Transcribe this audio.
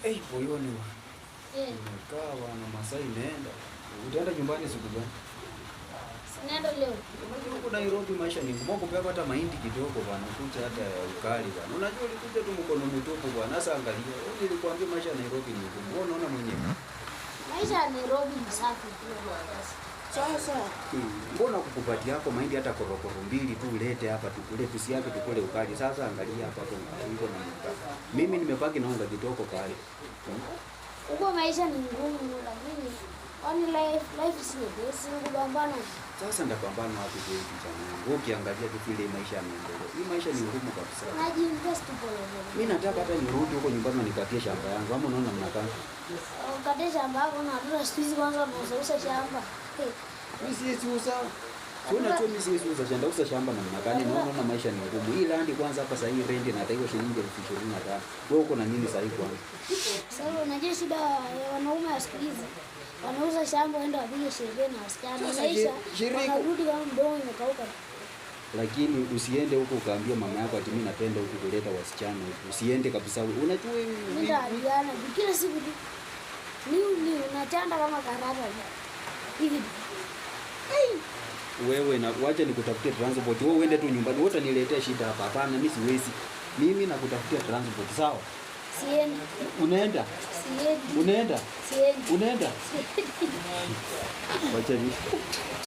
Moyoni wa. Nimekaa bwana, masaa imeenda. Utaenda nyumbani siku gani? Sinaenda leo. Unajua huko Nairobi maisha ni ngumu, kupewa hata mahindi kidogo bwana, kuja hata ukali bwana. Unajua ulikuja tu mkono mtupu bwana. Sasa angalia, nilikwambia maisha ya Nairobi ni ngumu. Wewe unaona mwenyewe. Maisha ya Nairobi ni safi tu. Sasa mbona kukupatia yako mahindi hata korokoro mbili tu ulete hapa tukule, tusiake tukule ukali. Sasa angalia hapa kwa hivyo na mkaka. Mimi nimebaki naunga kitoko pale. Huko maisha ni ngumu, lakini on life si kupambana. Sasa ndapambana wapi kwa hivi jamani? Wewe ukiangalia tu vile maisha yanaendelea. Hii maisha ni ngumu kabisa. Najiinvest pole pole. Mimi nataka hata nirudi huko nyumbani nikatie shamba yangu. Ama unaona mnakaa? Ukatie shamba yako na hata siku kwanza unauza shamba. Mimi siwezi uza. Kuna tu mimi siwezi uza shamba, uza shamba na mnakani. Unaona maisha ni ngumu. Hii land kwanza hapa sasa hii rent inataiwa shilingi 25,000. Wewe uko na nini sasa hivi kwanza? Sasa unajua shida ya wanaume wa siku hizi. Wanauza shamba waenda wapige sherehe na wasichana. Maisha wanarudi kama mdomo imekauka. Lakini usiende huko ukaambia mama yako ati mimi napenda huko kuleta wasichana huko. Usiende kabisa. Unajua nitaaliana kila siku tu. Ni unachanda kama karata hivi. Wewe na wacha nikutafutie transport. Wewe uende tu nyumbani. Wote niletee shida hapa. Hapana, mimi siwezi. Mimi nakutafutia transport, sawa? Siendi. Unaenda? Siendi. Unaenda? Siendi. Unaenda? Wacha ni